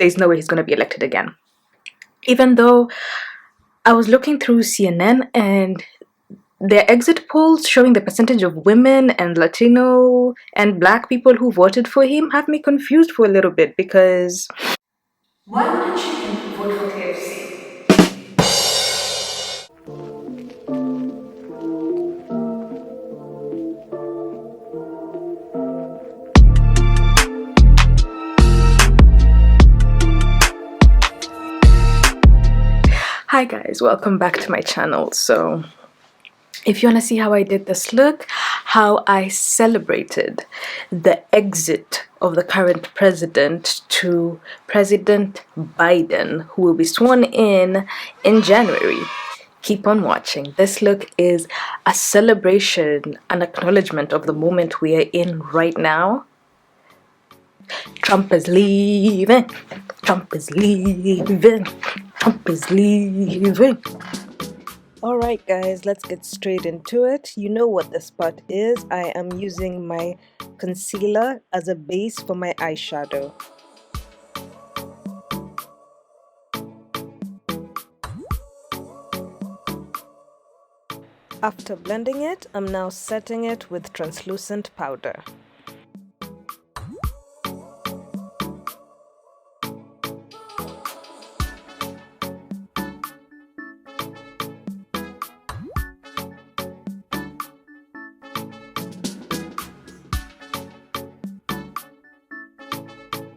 there's no way he's going to be elected again. Even though I was looking through CNN and their exit polls showing the percentage of women and Latino and Black people who voted for him have me confused for a little bit, because why would a chicken vote for KFC? Hi guys, welcome back to my channel. So if you want to see how I did this look, how I celebrated the exit of the current president to President Biden, who will be sworn in January, keep on watching. This look is a celebration, an acknowledgement of the moment we are in right now. Trump is leaving. Trump is leaving. Trump is leaving. Alright guys, let's get straight into it. You know what this part is. I am using my concealer as a base for my eyeshadow. After blending it, I'm now setting it with translucent powder.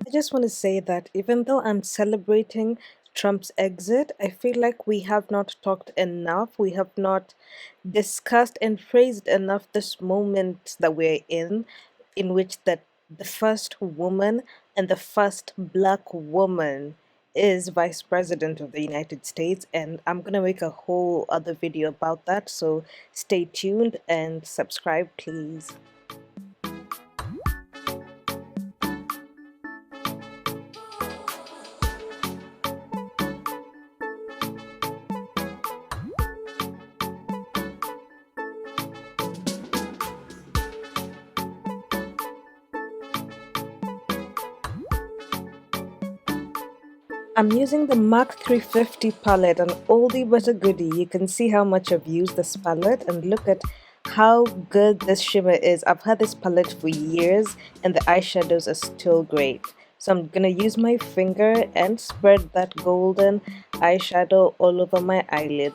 I just want to say that even though I'm celebrating Trump's exit, I feel like we have not talked enough. We have not discussed and praised enough this moment that we're in which the first woman and the first Black woman is Vice President of the United States, and I'm gonna make a whole other video about that, so stay tuned and subscribe please. I'm using the Mark 350 palette, an oldie but a goodie. You can see how much I've used this palette and look at how good this shimmer is. I've had this palette for years and the eyeshadows are still great. So I'm gonna use my finger and spread that golden eyeshadow all over my eyelid.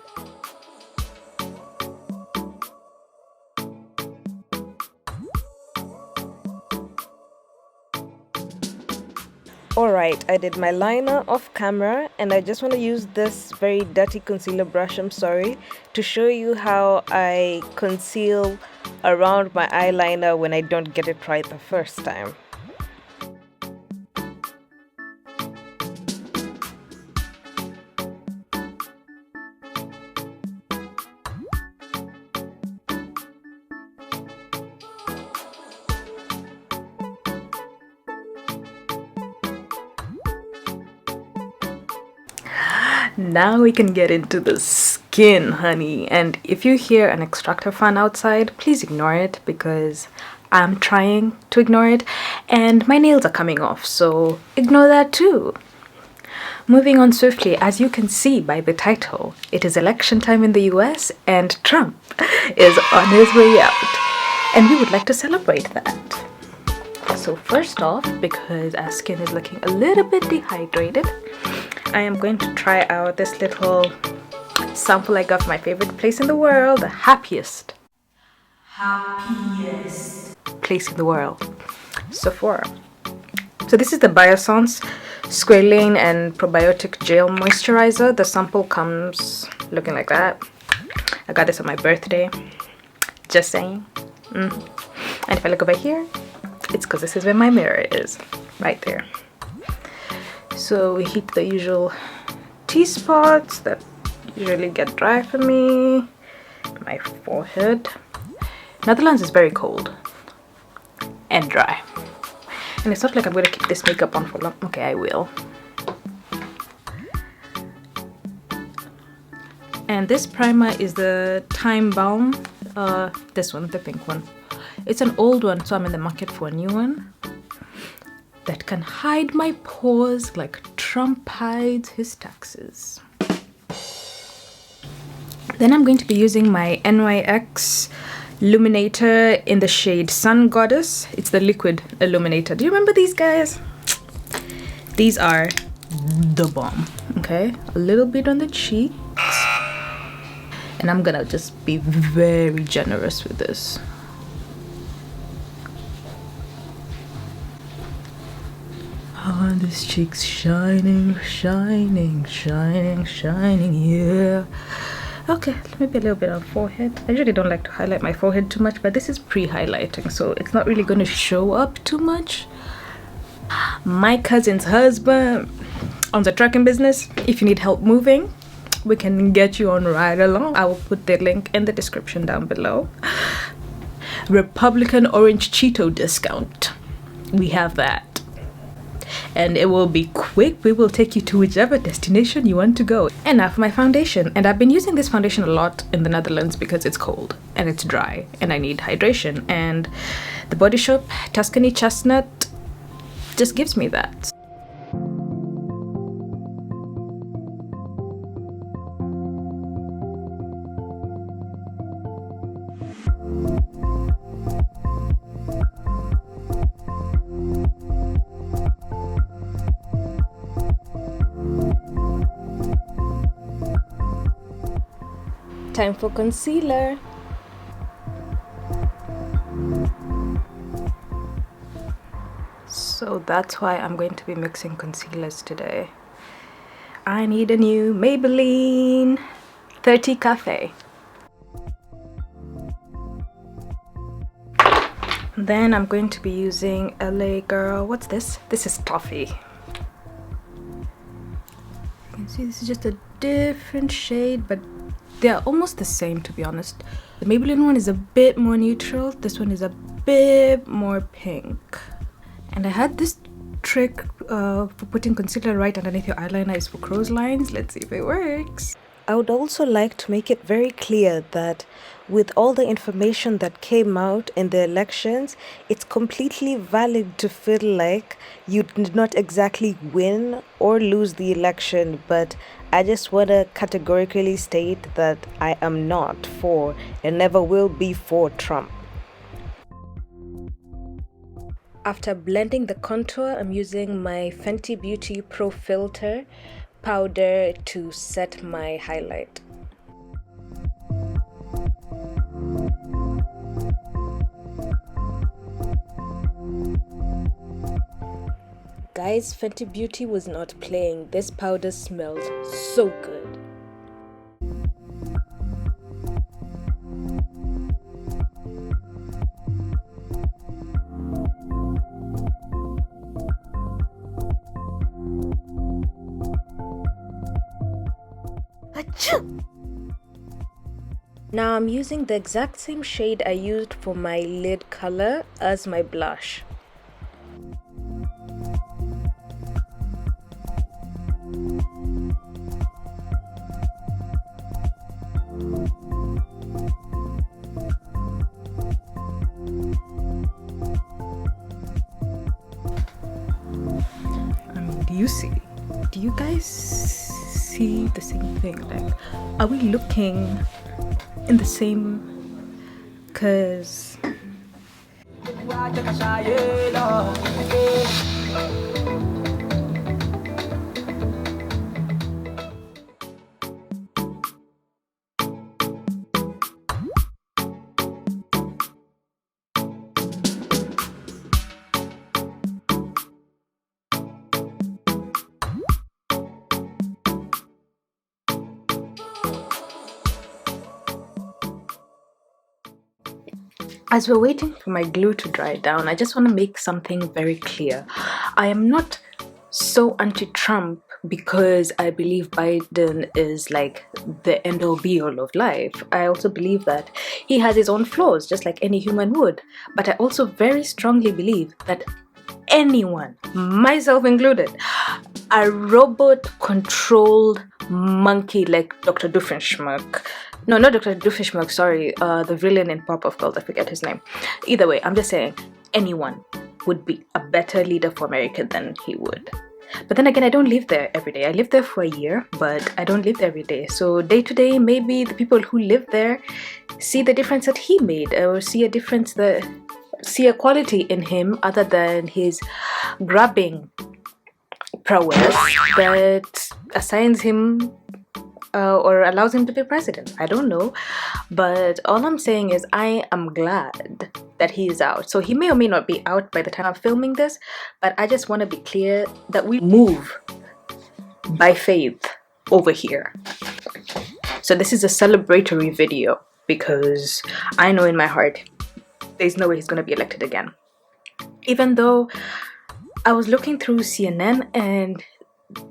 Alright, I did my liner off camera and I just want to use this very dirty concealer brush, I'm sorry, to show you how I conceal around my eyeliner when I don't get it right the first time. Now we can get into the skin, honey. And if you hear an extractor fan outside, please ignore it because I'm trying to ignore it and my nails are coming off, so ignore that too. Moving on swiftly, as you can see by the title, it is election time in the US and Trump is on his way out. And we would like to celebrate that. So first off, because our skin is looking a little bit dehydrated, I am going to try out this little sample I got from my favorite place in the world, the happiest place in the world, Sephora. So this is the Biossance Squalane and Probiotic Gel Moisturizer. The sample comes looking like that. I got this on my birthday, just saying. And if I look over here, it's because this is where my mirror is, right there. So we hit the usual T-spots that usually get dry for me. My forehead. Netherlands is very cold and dry. And it's not like I'm going to keep this makeup on for long. Okay, I will. And this primer is the Time Balm. This one, the pink one. It's an old one, so I'm in the market for a new one that can hide my pores like Trump hides his taxes. Then I'm going to be using my NYX illuminator in the shade Sun Goddess. It's the liquid illuminator. Do you remember these guys? These are the bomb. Okay, a little bit on the cheeks, and I'm gonna just be very generous with this. Oh, this cheek's shining, shining, shining, shining, yeah. Okay, maybe a little bit on forehead. I usually don't like to highlight my forehead too much, but this is pre-highlighting, so it's not really going to show up too much. My cousin's husband owns a trucking business. If you need help moving, we can get you on right along. I will put the link in the description down below. Republican Orange Cheeto discount. We have that. And it will be quick. We will take you to whichever destination you want to go. And now for my foundation. And I've been using this foundation a lot in the Netherlands because it's cold and it's dry and I need hydration. And the Body Shop Tuscany Chestnut just gives me that. Time for concealer. So that's why I'm going to be mixing concealers today. I need a new Maybelline 30 Cafe. Then I'm going to be using LA Girl. What's this? This is Toffee. You can see this is just a different shade, but they're almost the same, to be honest. The Maybelline one is a bit more neutral. This one is a bit more pink. And I had this trick for putting concealer right underneath your eyeliner is for crow's lines. Let's see if it works. I would also like to make it very clear that with all the information that came out in the elections, it's completely valid to feel like you did not exactly win or lose the election, but I just want to categorically state that I am not for and never will be for Trump. After blending the contour, I'm using my Fenty Beauty Pro Filter powder to set my highlight. Guys, Fenty Beauty was not playing. This powder smells so good. Achoo! Now I'm using the exact same shade I used for my lid color as my blush. Do you guys see the same thing? Like, are we looking in the same? Cause as we're waiting for my glue to dry down, I just want to make something very clear. I am not so anti-Trump because I believe Biden is like the end-all be-all of life. I also believe that he has his own flaws, just like any human would. But I also very strongly believe that anyone, myself included, a robot-controlled monkey like Dr. Doofenshmirtz. No, not Dr. Doofenshmirtz, sorry, the villain in Powerpuff Girls, I forget his name. Either way, I'm just saying, anyone would be a better leader for America than he would. But then again, I don't live there every day. I lived there for a year, but I don't live there every day. So day to day, maybe the people who live there see the difference that he made, or see a difference see a quality in him other than his grabbing prowess that assigns him or allows him to be president. I don't know, but all I'm saying is I am glad that he is out. So he may or may not be out by the time I'm filming this, but I just want to be clear that we move by faith over here. So this is a celebratory video because I know in my heart there's no way he's going to be elected again. Even though I was looking through CNN and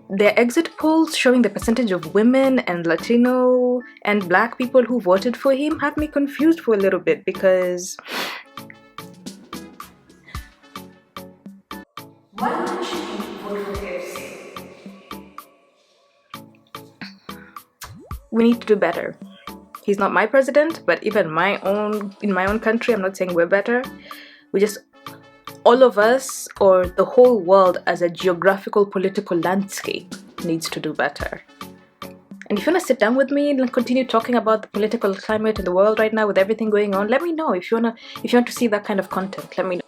their exit polls showing the percentage of women and Latino and black people who voted for him have me confused for a little bit, because why would you vote for this? We need to do better. He's not my president, but even in my own country, I'm not saying we're better. All of us, or the whole world as a geographical political landscape, needs to do better. And if you want to sit down with me and continue talking about the political climate in the world right now with everything going on, let me know. If you want to see that kind of content, let me know.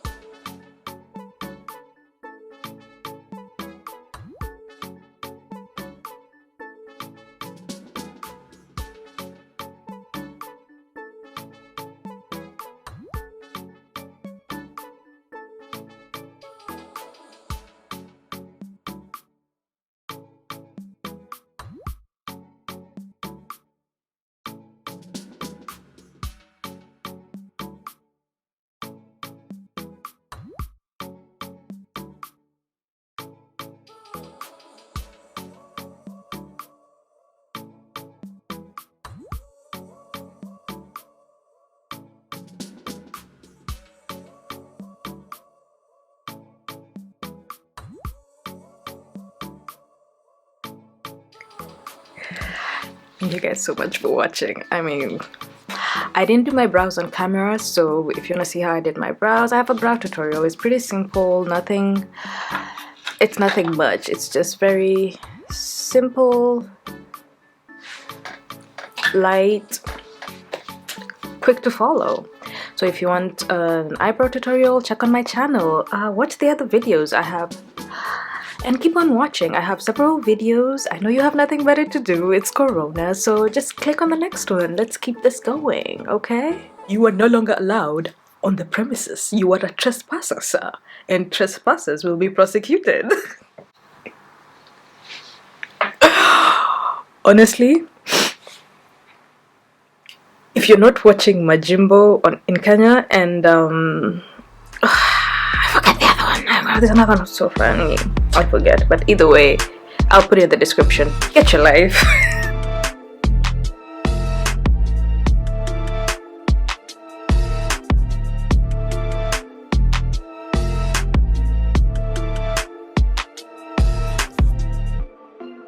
Thank you guys so much for watching. I mean, I didn't do my brows on camera, so if you want to see how I did my brows, I have a brow tutorial. It's pretty simple, it's nothing much. It's just very simple, light, quick to follow. So if you want an eyebrow tutorial, check on my channel. Watch the other videos I have. And keep on watching. I have several videos. I know you have nothing better to do. It's Corona, so just click on the next one. Let's keep this going, okay? You are no longer allowed on the premises. You are a trespasser, sir. And trespassers will be prosecuted. Honestly, if you're not watching Majimbo in Kenya and I forget the other one. There's another one so funny. I forget, but either way, I'll put it in the description. Get your life.